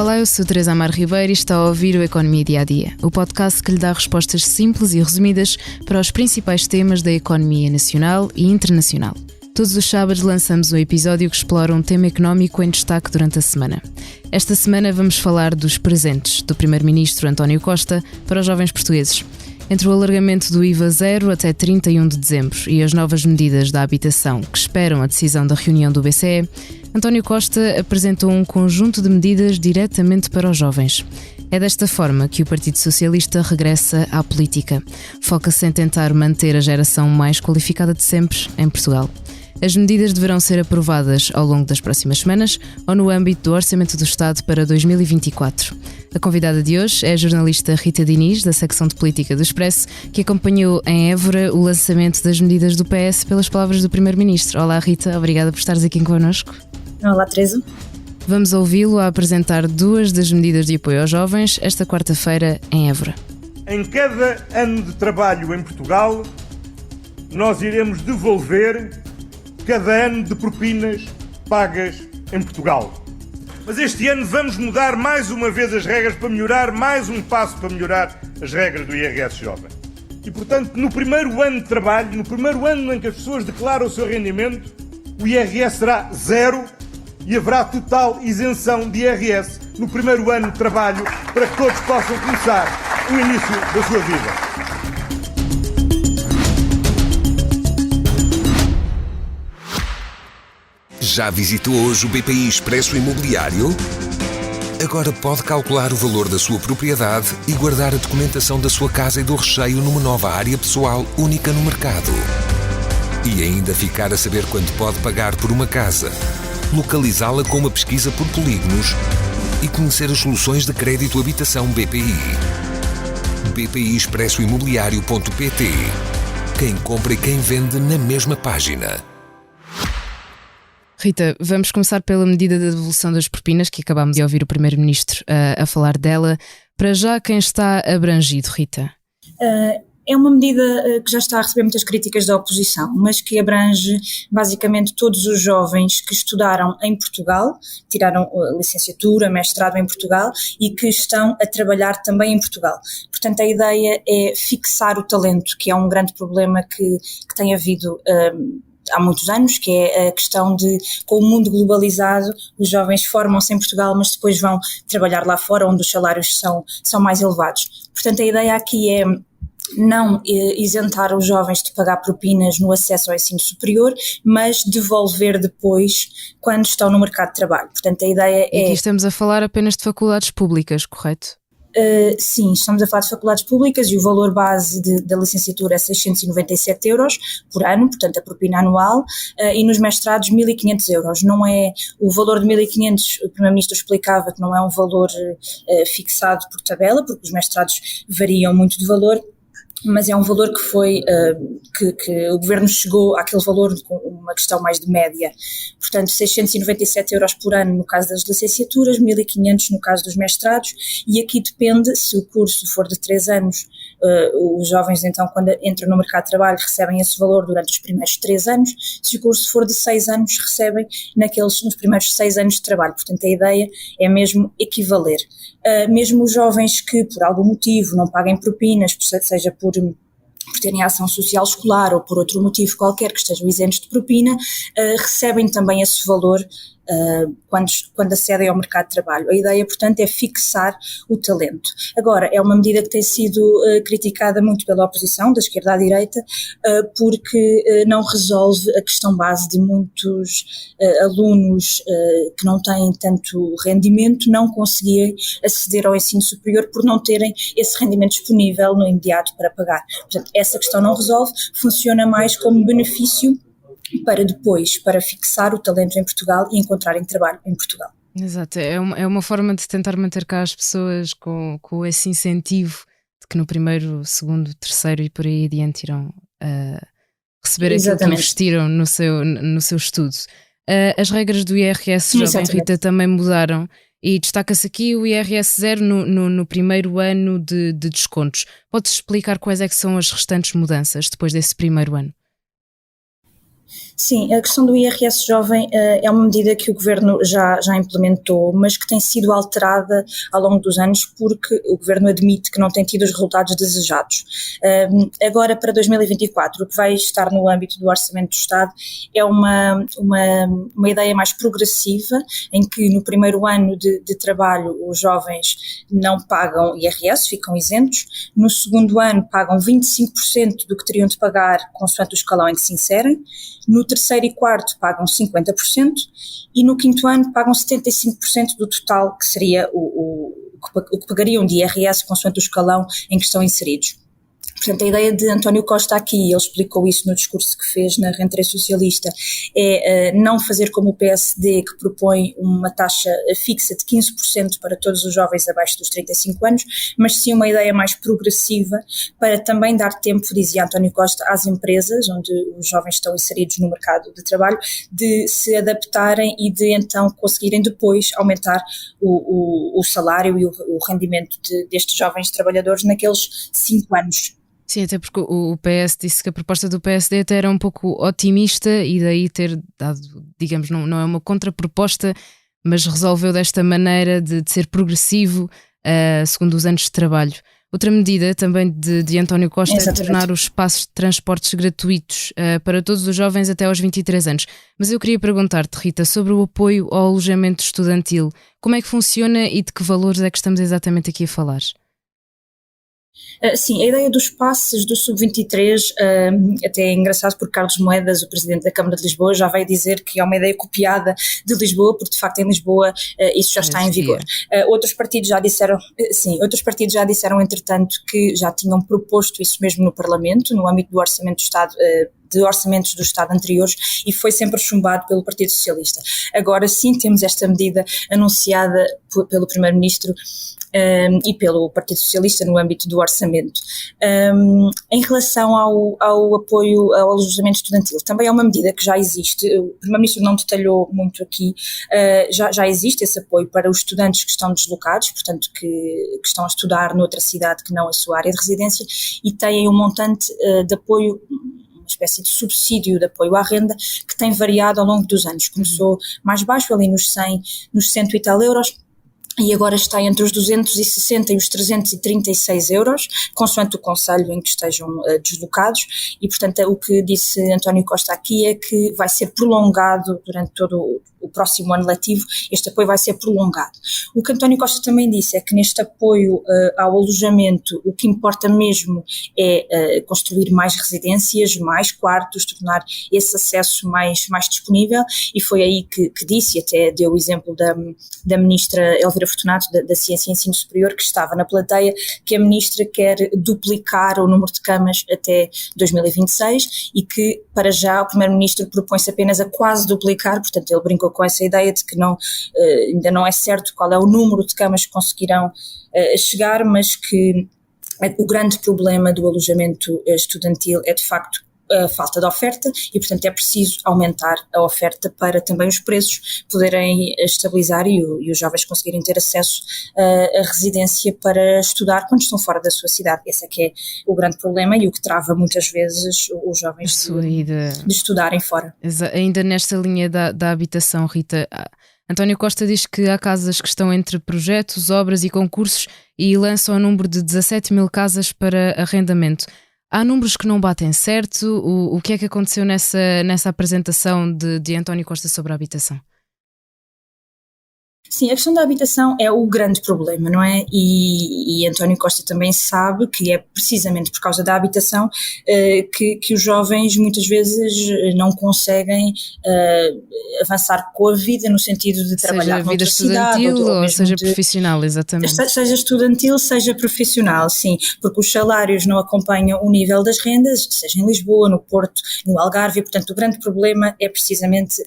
Olá, eu sou Teresa Amar Ribeiro e está a ouvir o Economia Dia a Dia, o podcast que lhe dá respostas simples e resumidas para os principais temas da economia nacional e internacional. Todos os sábados lançamos um episódio que explora um tema económico em destaque durante a semana. Esta semana vamos falar dos presentes do Primeiro-Ministro António Costa para os jovens portugueses. Entre o alargamento do IVA zero até 31 de dezembro e as novas medidas da habitação que esperam a decisão da reunião do BCE, António Costa apresentou um conjunto de medidas diretamente para os jovens. É desta forma que o Partido Socialista regressa à política. Foca-se em tentar manter a geração mais qualificada de sempre em Portugal. As medidas deverão ser aprovadas ao longo das próximas semanas ou no âmbito do Orçamento do Estado para 2024. A convidada de hoje é a jornalista Rita Diniz, da secção de Política do Expresso, que acompanhou em Évora o lançamento das medidas do PS pelas palavras do Primeiro-Ministro. Olá Rita, obrigada por estares aqui connosco. Olá Teresa. Vamos ouvi-lo a apresentar duas das medidas de apoio aos jovens esta quarta-feira em Évora. Em cada ano de trabalho em Portugal, nós iremos devolver cada ano de propinas pagas em Portugal. Mas este ano vamos mudar mais uma vez as regras para melhorar, mais um passo para melhorar as regras do IRS jovem. E, portanto, no primeiro ano de trabalho, no primeiro ano em que as pessoas declaram o seu rendimento, o IRS será zero e haverá total isenção de IRS no primeiro ano de trabalho para que todos possam começar o início da sua vida. Já visitou hoje o BPI Expresso Imobiliário? Agora pode calcular o valor da sua propriedade e guardar a documentação da sua casa e do recheio numa nova área pessoal única no mercado. E ainda ficar a saber quanto pode pagar por uma casa, localizá-la com uma pesquisa por polígonos e conhecer as soluções de crédito habitação BPI. BPI Expresso Imobiliário.pt. Quem compra e quem vende na mesma página. Rita, vamos começar pela medida da devolução das propinas, que acabámos de ouvir o Primeiro-Ministro a falar dela. Para já, quem está abrangido, Rita? É uma medida que já está a receber muitas críticas da oposição, mas que abrange basicamente todos os jovens que estudaram em Portugal, tiraram licenciatura, mestrado em Portugal e que estão a trabalhar também em Portugal. Portanto, a ideia é fixar o talento, que é um grande problema que tem havido há muitos anos, que é a questão de, com o mundo globalizado, os jovens formam-se em Portugal, mas depois vão trabalhar lá fora, onde os salários são mais elevados. Portanto, a ideia aqui é não isentar os jovens de pagar propinas no acesso ao ensino superior, mas devolver depois quando estão no mercado de trabalho. Portanto, a ideia é... Aqui estamos a falar apenas de faculdades públicas, correto? Sim, estamos a falar de faculdades públicas e o valor base da licenciatura é 697 euros por ano, portanto a propina anual, e nos mestrados 1.500 euros. Não é o valor de 1.500, o Primeiro-Ministro explicava que não é um valor fixado por tabela, porque os mestrados variam muito de valor, mas é um valor que foi, que o Governo chegou àquele valor com uma questão mais de média. Portanto, 697 euros por ano no caso das licenciaturas, 1.500 no caso dos mestrados, e aqui depende, se o curso for de 3 anos, os jovens então quando entram no mercado de trabalho recebem esse valor durante os primeiros 3 anos, se o curso for de 6 anos recebem nos primeiros 6 anos de trabalho. Portanto, a ideia é mesmo equivaler. Mesmo os jovens que por algum motivo não paguem propinas, seja por terem ação social escolar ou por outro motivo qualquer que estejam isentos de propina, recebem também esse valor quando acedem ao mercado de trabalho. A ideia, portanto, é fixar o talento. Agora, é uma medida que tem sido criticada muito pela oposição, da esquerda à direita, porque não resolve a questão base de muitos alunos que não têm tanto rendimento não conseguirem aceder ao ensino superior por não terem esse rendimento disponível no imediato para pagar. Portanto, essa questão não resolve, funciona mais como benefício para fixar o talento em Portugal e encontrarem trabalho em Portugal. Exato, é uma forma de tentar manter cá as pessoas com esse incentivo de que no primeiro, segundo, terceiro e por aí adiante irão receber aquilo que investiram no seu estudo. As regras do IRS, jovem Rita, também mudaram e destaca-se aqui o IRS zero no primeiro ano de descontos. Podes explicar quais é que são as restantes mudanças depois desse primeiro ano? Sim, a questão do IRS jovem é uma medida que o Governo já implementou, mas que tem sido alterada ao longo dos anos porque o Governo admite que não tem tido os resultados desejados. Agora, para 2024, o que vai estar no âmbito do Orçamento do Estado é uma ideia mais progressiva, em que no primeiro ano de trabalho os jovens não pagam IRS, ficam isentos. No segundo ano pagam 25% do que teriam de pagar consoante o escalão em que se inserem. No terceiro e quarto pagam 50% e no quinto ano pagam 75% do total, que seria o que pagariam de IRS consoante o escalão em que estão inseridos. Portanto, a ideia de António Costa aqui, ele explicou isso no discurso que fez na rentrée socialista, é não fazer como o PSD, que propõe uma taxa fixa de 15% para todos os jovens abaixo dos 35 anos, mas sim uma ideia mais progressiva para também dar tempo, dizia António Costa, às empresas, onde os jovens estão inseridos no mercado de trabalho, de se adaptarem e de então conseguirem depois aumentar o salário e o rendimento destes jovens trabalhadores naqueles 5 anos. Sim, até porque o PS disse que a proposta do PSD até era um pouco otimista e daí ter dado, digamos, não é uma contraproposta, mas resolveu desta maneira de ser progressivo segundo os anos de trabalho. Outra medida também de António Costa é tornar os espaços de transportes gratuitos para todos os jovens até aos 23 anos. Mas eu queria perguntar-te, Rita, sobre o apoio ao alojamento estudantil. Como é que funciona e de que valores é que estamos exatamente aqui a falar? Sim, a ideia dos passes do Sub-23 até é engraçado porque Carlos Moedas, o presidente da Câmara de Lisboa, já veio dizer que é uma ideia copiada de Lisboa, porque de facto em Lisboa isso já está em vigor. Outros partidos já disseram, entretanto, que já tinham proposto isso mesmo no Parlamento, no âmbito do Orçamento do Estado, de orçamentos do Estado anteriores, e foi sempre chumbado pelo Partido Socialista. Agora sim temos esta medida anunciada pelo Primeiro-Ministro e pelo Partido Socialista no âmbito do orçamento. Em relação ao apoio ao alojamento estudantil, também é uma medida que já existe, o Primeiro-Ministro não detalhou muito aqui, já existe esse apoio para os estudantes que estão deslocados, portanto que estão a estudar noutra cidade que não a sua área de residência, e têm um montante de apoio, uma espécie de subsídio de apoio à renda, que tem variado ao longo dos anos. Começou mais baixo, ali nos 100 e tal euros, e agora está entre os 260 e os 336 euros, consoante o concelho em que estejam deslocados, e portanto o que disse António Costa aqui é que vai ser prolongado durante todo o próximo ano letivo, este apoio vai ser prolongado. O que António Costa também disse é que neste apoio ao alojamento o que importa mesmo é construir mais residências, mais quartos, tornar esse acesso mais disponível, e foi aí que disse, e até deu o exemplo da ministra Elvira Fortunato, da Ciência e Ensino Superior, que estava na plateia, que a ministra quer duplicar o número de camas até 2026 e que para já o primeiro-ministro propõe-se apenas a quase duplicar, portanto ele brincou com essa ideia de que ainda não é certo qual é o número de camas que conseguirão chegar, mas que o grande problema do alojamento estudantil é de facto a falta de oferta e, portanto, é preciso aumentar a oferta para também os preços poderem estabilizar e os jovens conseguirem ter acesso à residência para estudar quando estão fora da sua cidade. Esse é que é o grande problema e o que trava muitas vezes os jovens de estudarem fora. Ainda nesta linha da habitação, Rita, António Costa diz que há casas que estão entre projetos, obras e concursos e lançam o número de 17 mil casas para arrendamento. Há números que não batem certo? O que é que aconteceu nessa apresentação de António Costa sobre a habitação? Sim, a questão da habitação é o grande problema, não é? E António Costa também sabe que é precisamente por causa da habitação que os jovens muitas vezes não conseguem avançar com a vida no sentido de trabalhar noutra cidade. Seja vida estudantil ou seja profissional, exatamente. Seja estudantil, seja profissional, sim, porque os salários não acompanham o nível das rendas, seja em Lisboa, no Porto, no Algarve, e portanto o grande problema é precisamente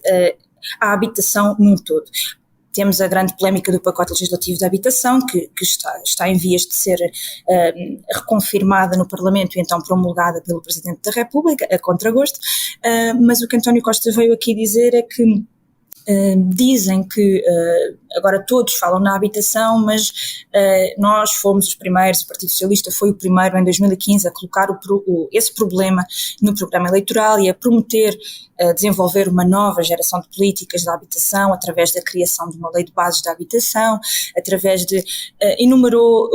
a habitação num todo. Temos a grande polémica do pacote legislativo da habitação, que está em vias de ser reconfirmada no Parlamento e então promulgada pelo Presidente da República, a contragosto, mas o que António Costa veio aqui dizer é que Dizem que agora todos falam na habitação, mas nós fomos os primeiros, o Partido Socialista foi o primeiro em 2015 a colocar esse problema no programa eleitoral e a prometer desenvolver uma nova geração de políticas da habitação através da criação de uma lei de bases da habitação, através de enumerou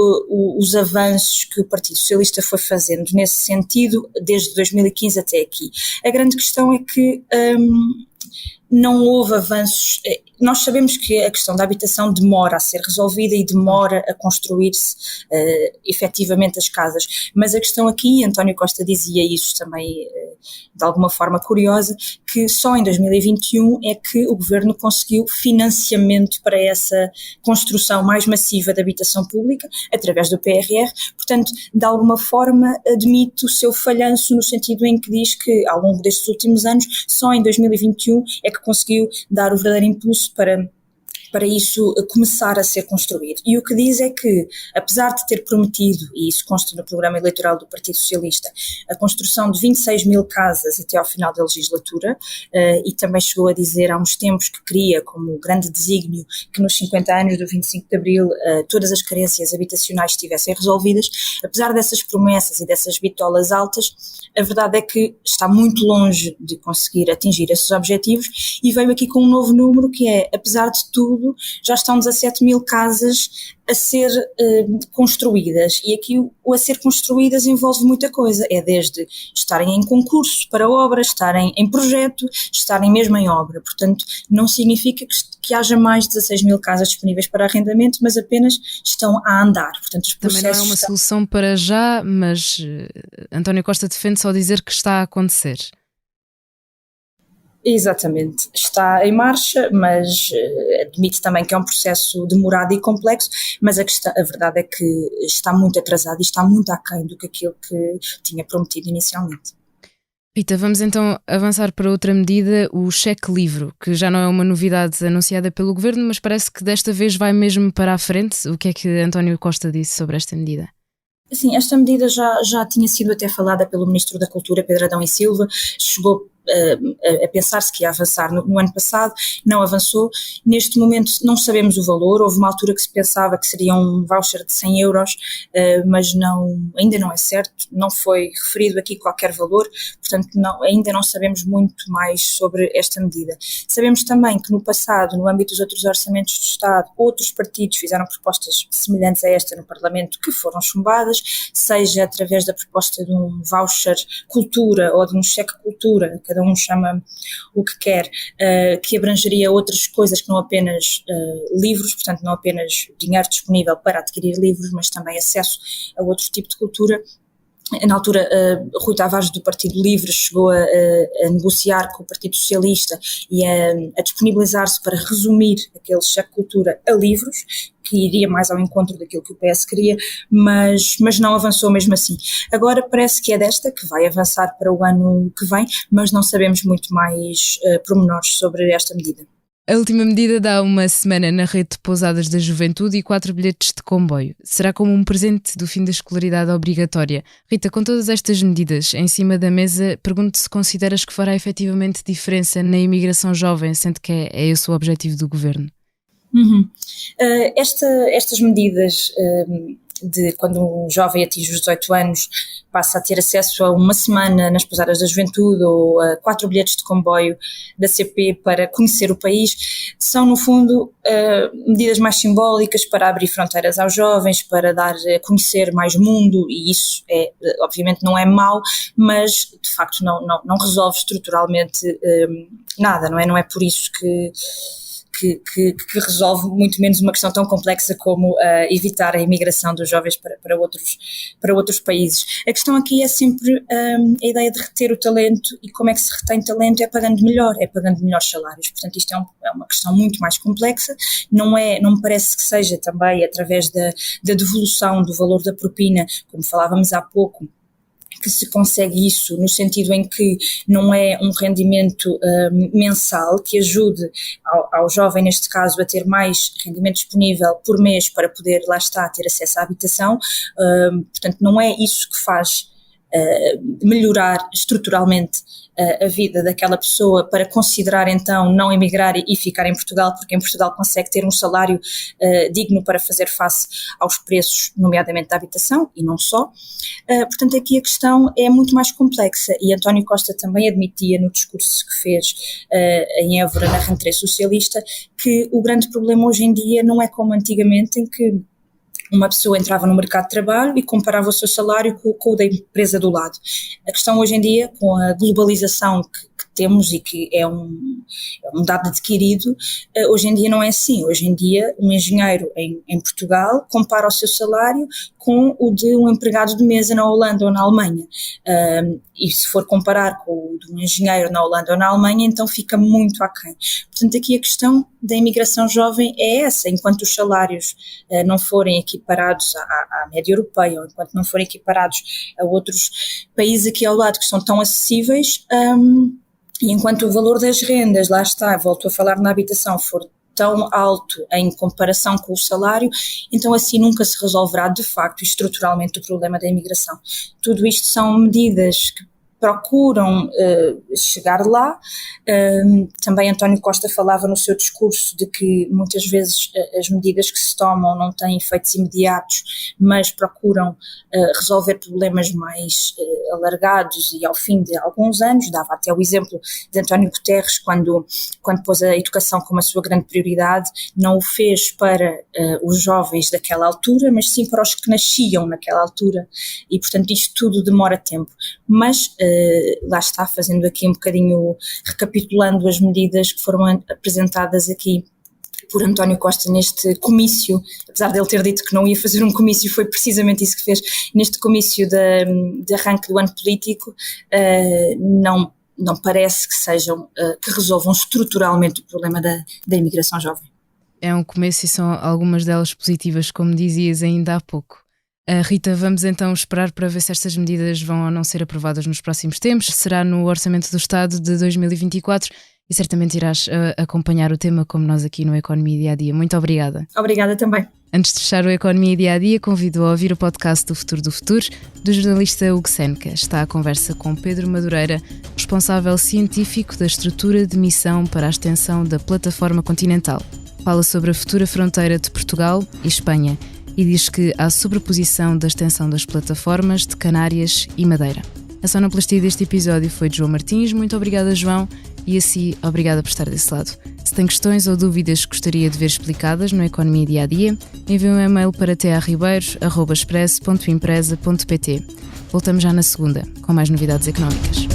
os avanços que o Partido Socialista foi fazendo nesse sentido desde 2015 até aqui. A grande questão é que não houve avanços. Nós sabemos que a questão da habitação demora a ser resolvida e demora a construir-se efetivamente as casas, mas a questão aqui, António Costa dizia isso também de alguma forma curiosa, que só em 2021 é que o Governo conseguiu financiamento para essa construção mais massiva de habitação pública, através do PRR, portanto, de alguma forma admite o seu falhanço no sentido em que diz que ao longo destes últimos anos, só em 2021 é que conseguiu dar o verdadeiro impulso para isso começar a ser construído. E o que diz é que, apesar de ter prometido, e isso consta no programa eleitoral do Partido Socialista, a construção de 26 mil casas até ao final da legislatura, e também chegou a dizer há uns tempos que queria, como grande desígnio, que nos 50 anos do 25 de Abril todas as carências habitacionais estivessem resolvidas, apesar dessas promessas e dessas bitolas altas, a verdade é que está muito longe de conseguir atingir esses objetivos e veio aqui com um novo número que é, apesar de tudo, já estão 17 mil casas a ser construídas e aqui o a ser construídas envolve muita coisa, é desde estarem em concurso para obras, estarem em projeto, estarem mesmo em obra, portanto não significa que haja mais de 16 mil casas disponíveis para arrendamento, mas apenas estão a andar. Portanto, os também não é uma solução para já, mas António Costa defende só dizer que está a acontecer. Exatamente, está em marcha, mas admite também que é um processo demorado e complexo, mas a verdade é que está muito atrasado e está muito aquém do que aquilo que tinha prometido inicialmente. Rita, vamos então avançar para outra medida, o cheque livre, que já não é uma novidade anunciada pelo Governo, mas parece que desta vez vai mesmo para a frente. O que é que António Costa disse sobre esta medida? Sim, esta medida já tinha sido até falada pelo Ministro da Cultura, Pedro Adão e Silva, chegou a pensar-se que ia avançar no ano passado, não avançou. Neste momento não sabemos o valor, houve uma altura que se pensava que seria um voucher de 100 euros, mas ainda não é certo, não foi referido aqui qualquer valor, portanto ainda não sabemos muito mais sobre esta medida. Sabemos também que no passado, no âmbito dos outros orçamentos do Estado, outros partidos fizeram propostas semelhantes a esta no Parlamento que foram chumbadas, seja através da proposta de um voucher cultura ou de um cheque cultura, cada um chama o que quer, que abrangeria outras coisas que não apenas livros, portanto não apenas dinheiro disponível para adquirir livros, mas também acesso a outro tipo de cultura. Na altura, Rui Tavares do Partido Livre chegou a negociar com o Partido Socialista e a disponibilizar-se para resumir aquele cheque cultura a livros, que iria mais ao encontro daquilo que o PS queria, mas não avançou mesmo assim. Agora parece que é desta que vai avançar para o ano que vem, mas não sabemos muito mais pormenores sobre esta medida. A última medida dá uma semana na rede de pousadas da juventude e 4 bilhetes de comboio. Será como um presente do fim da escolaridade obrigatória. Rita, com todas estas medidas em cima da mesa, pergunto se consideras que fará efetivamente diferença na imigração jovem, sendo que é esse o objetivo do Governo? Estas medidas de quando um jovem atinge os 18 anos passa a ter acesso a uma semana nas pousadas da juventude ou a 4 bilhetes de comboio da CP para conhecer o país, são no fundo medidas mais simbólicas para abrir fronteiras aos jovens, para dar a conhecer mais mundo, e isso obviamente não é mau, mas de facto não resolve estruturalmente nada, não é por isso que resolve muito menos uma questão tão complexa como evitar a imigração dos jovens para outros países. A questão aqui é sempre a ideia de reter o talento, e como é que se retém talento? É pagando melhores salários. Portanto, isto é uma questão muito mais complexa, não me parece que seja também através da devolução do valor da propina, como falávamos há pouco, que se consegue isso, no sentido em que não é um rendimento mensal que ajude ao jovem, neste caso, a ter mais rendimento disponível por mês para poder, lá está, ter acesso à habitação. Portanto, não é isso que faz melhorar estruturalmente a vida daquela pessoa para considerar então não emigrar e ficar em Portugal, porque em Portugal consegue ter um salário digno para fazer face aos preços, nomeadamente da habitação, e não só. Portanto, aqui a questão é muito mais complexa, e António Costa também admitia no discurso que fez em Évora, na rentrée socialista, que o grande problema hoje em dia não é como antigamente, em que uma pessoa entrava no mercado de trabalho e comparava o seu salário com o da empresa do lado. A questão hoje em dia, com a globalização que temos e que é um dado adquirido, hoje em dia não é assim. Hoje em dia, um engenheiro em Portugal compara o seu salário com o de um empregado de mesa na Holanda ou na Alemanha. E se for comparar com o de um engenheiro na Holanda ou na Alemanha, então fica muito aquém. Portanto, aqui a questão da imigração jovem é essa. Enquanto os salários não forem equiparados à média europeia, ou enquanto não forem equiparados a outros países aqui ao lado que são tão acessíveis, e enquanto o valor das rendas, lá está, volto a falar na habitação, for tão alto em comparação com o salário, então assim nunca se resolverá de facto estruturalmente o problema da imigração. Tudo isto são medidas que procuram chegar lá. Também António Costa falava no seu discurso de que muitas vezes as medidas que se tomam não têm efeitos imediatos, mas procuram resolver problemas mais alargados e ao fim de alguns anos. Dava até o exemplo de António Guterres, quando pôs a educação como a sua grande prioridade, não o fez para os jovens daquela altura, mas sim para os que nasciam naquela altura, e portanto isto tudo demora tempo. Mas lá está, fazendo aqui um bocadinho, recapitulando as medidas que foram apresentadas aqui por António Costa neste comício, apesar de ele ter dito que não ia fazer um comício, foi precisamente isso que fez neste comício de arranque do ano político. Não parece que sejam, que resolvam estruturalmente o problema da imigração jovem. É um começo e são algumas delas positivas, como dizias ainda há pouco. Rita, vamos então esperar para ver se estas medidas vão ou não ser aprovadas nos próximos tempos. Será no Orçamento do Estado de 2024 e certamente irás acompanhar o tema como nós aqui no Economia Dia a Dia. Muito obrigada. Obrigada também. Antes de fechar o Economia Dia a Dia, convido a ouvir o podcast do Futuro do Futuro, do jornalista Hugo Seneca. Está à conversa com Pedro Madureira, responsável científico da estrutura de missão para a extensão da plataforma continental. Fala sobre a futura fronteira de Portugal e Espanha e diz que há sobreposição da extensão das plataformas de Canárias e Madeira. A sonoplastia deste episódio foi de João Martins. Muito obrigada, João, e assim, obrigada por estar desse lado. Se tem questões ou dúvidas que gostaria de ver explicadas no Economia Dia a Dia, envie um e-mail para tearribeiros@express.empresa.pt. Voltamos já na segunda, com mais novidades económicas.